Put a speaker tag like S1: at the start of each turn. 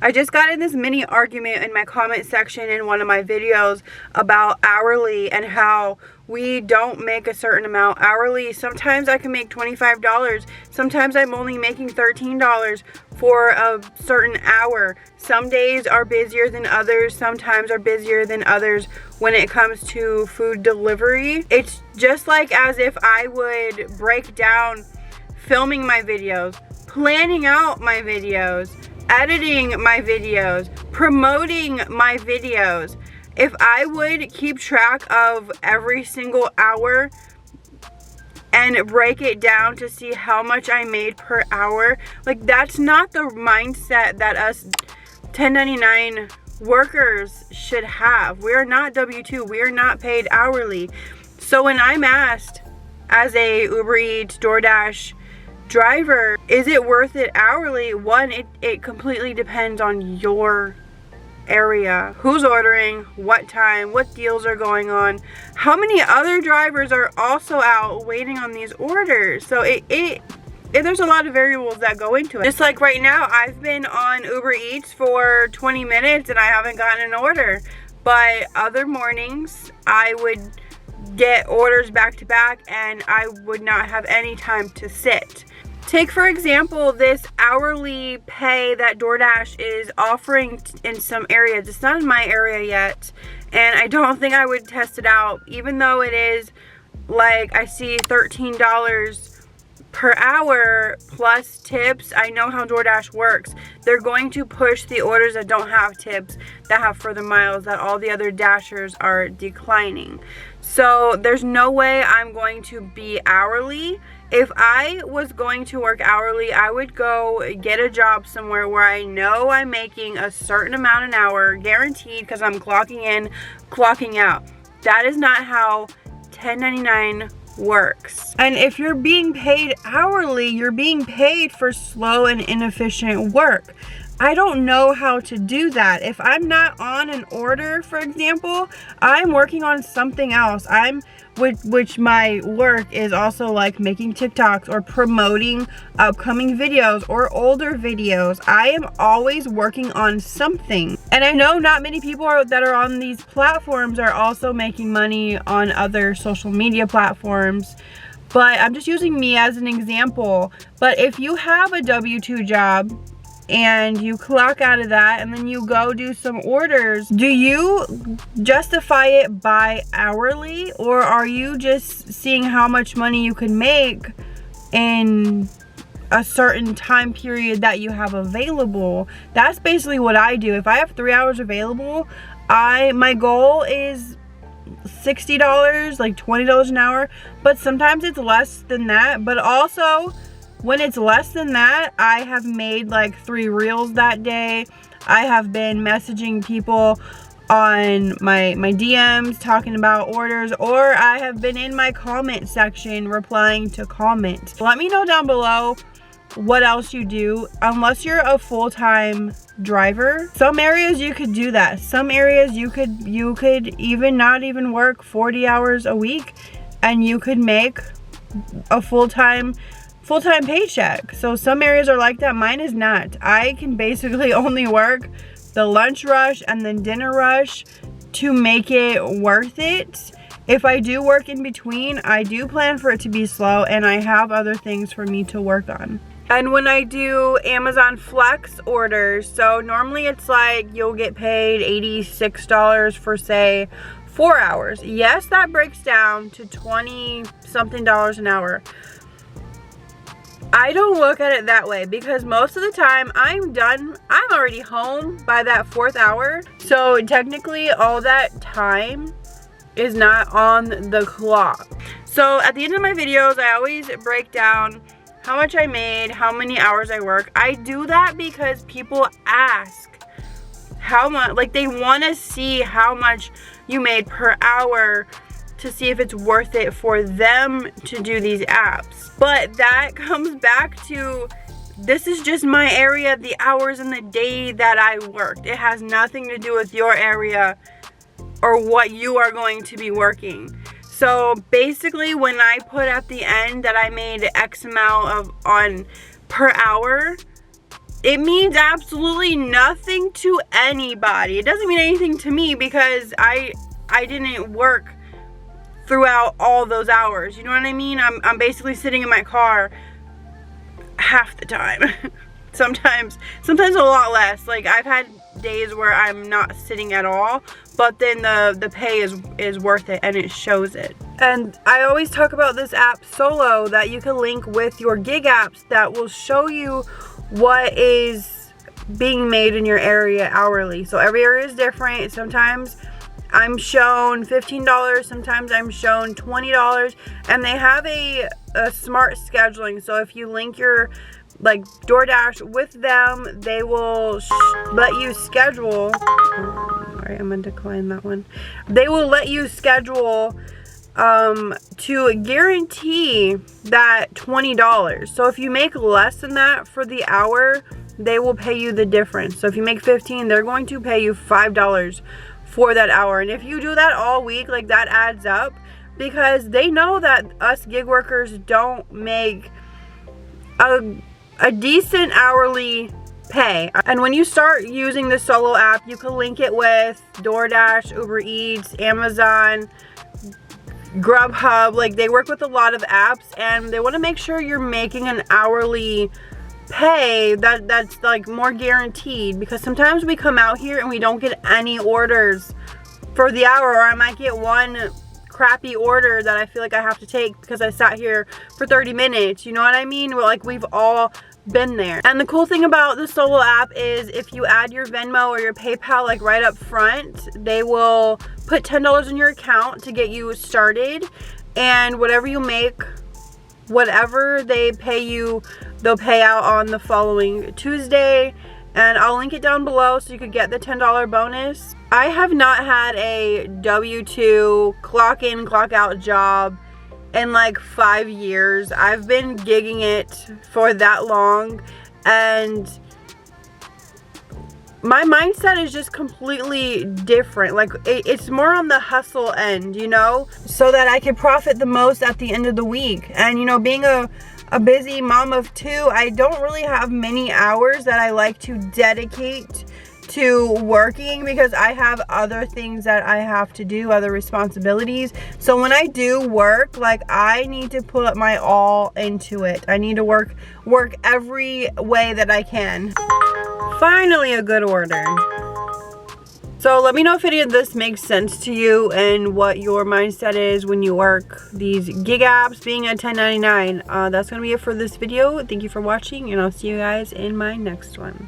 S1: I just got in this mini argument in my comment section in one of my videos about hourly and how we don't make a certain amount hourly. Sometimes I can make $25. Sometimes I'm only making $13 for a certain hour. Some days are busier than others. Sometimes are busier than others when it comes to food delivery. It's just like as if I would break down filming my videos, planning out my videos, editing my videos, promoting my videos. If I would keep track of every single hour and break it down to see how much I made per hour, like that's not the mindset that us 1099 workers should have. We are not W-2. We are not paid hourly. So when I'm asked as a Uber Eats, DoorDash driver, is it worth it hourly? One, it completely depends on your area, who's ordering, what time, what deals are going on, how many other drivers are also out waiting on these orders. So there's a lot of variables that go into it. Just like right now, I've been on Uber Eats for 20 minutes and I haven't gotten an order, but other mornings I would get orders back to back and I would not have any time to sit. Take for example this hourly pay that DoorDash is offering in some areas. It's not in my area yet, and I don't think I would test it out, even though it is like I see $13 per hour plus tips. I know how DoorDash works. They're going to push the orders that don't have tips, that have further miles, that all the other dashers are declining. So there's no way I'm going to be hourly. If I was going to work hourly, I would go get a job somewhere where I know I'm making a certain amount an hour, guaranteed, because I'm clocking in, clocking out. That is not how 1099 works. And if you're being paid hourly, you're being paid for slow and inefficient work. I don't know how to do that. If I'm not on an order, for example, I'm working on something else. Which my work is also like making TikToks or promoting upcoming videos or older videos. I am always working on something. And I know not many people that are on these platforms are also making money on other social media platforms. But I'm just using me as an example. But if you have a W-2 job and you clock out of that and then you go do some orders, do you justify it by hourly, or are you just seeing how much money you can make in a certain time period that you have available? That's basically what I do. If I have 3 hours available, my goal is $60, like $20 an hour, but sometimes it's less than that. But also, when it's less than that, I have made like 3 reels that day. I have been messaging people on my DMs talking about orders, or I have been in my comment section replying to comments. Let me know down below what else you do, unless you're a full-time driver. Some areas you could do that. Some areas you could even not even work 40 hours a week and you could make a full-time paycheck. So some areas are like that. Mine is not. I can basically only work the lunch rush and then dinner rush to make it worth it. If I do work in between, I do plan for it to be slow and I have other things for me to work on. And when I do Amazon Flex orders, so normally it's like you'll get paid $86 for say 4 hours. Yes, that breaks down to 20 something dollars an hour. I don't look at it that way because most of the time I'm already home by that 4th hour. So technically all that time is not on the clock. So at the end of my videos, I always break down how much I made, how many hours I work. I do that because people ask how much, like they want to see how much you made per hour to see if it's worth it for them to do these apps. But that comes back to, this is just my area, the hours in the day that I worked. It has nothing to do with your area or what you are going to be working. So basically when I put at the end that I made X amount on per hour, it means absolutely nothing to anybody. It doesn't mean anything to me because I didn't work throughout all those hours. You know what I mean? I'm basically sitting in my car half the time. sometimes a lot less. Like, I've had days where I'm not sitting at all, but then the pay is worth it, and it shows it. And I always talk about this app Solo that you can link with your gig apps that will show you what is being made in your area hourly. So every area is different. Sometimes I'm shown $15, sometimes I'm shown $20, and they have a smart scheduling. So if you link your like DoorDash with them, they will let you schedule. Alright, I'm gonna decline that one. They will let you schedule to guarantee that $20. So if you make less than that for the hour, they will pay you the difference. So if you make $15, they're going to pay you $5 for that hour. And if you do that all week, like, that adds up, because they know that us gig workers don't make a decent hourly pay. And when you start using the Solo app, you can link it with DoorDash, Uber Eats, Amazon, Grubhub. Like, they work with a lot of apps, and they want to make sure you're making an hourly pay that's like more guaranteed, because sometimes we come out here and we don't get any orders for the hour, or I might get one crappy order that I feel like I have to take because I sat here for 30 minutes. You know what I mean? Like, we've all been there. And the cool thing about the Solo app is if you add your Venmo or your PayPal like right up front, they will put $10 in your account to get you started, and whatever you make, whatever they pay you, they'll pay out on the following Tuesday. And I'll link it down below so you could get the $10 bonus. I have not had a W-2 clock in, clock out job in like 5 years. I've been gigging it for that long, and my mindset is just completely different. Like, it's more on the hustle end, you know, so that I can profit the most at the end of the week. And, you know, being a busy mom of 2, I don't really have many hours that I like to dedicate to working, because I have other things that I have to do, other responsibilities. So when I do work, like, I need to put my all into it. I need to work every way that I can. Finally, a good order. So let me know if any of this makes sense to you and what your mindset is when you work these gig apps, being a 1099. That's gonna be it for this video. Thank you for watching, and I'll see you guys in my next one.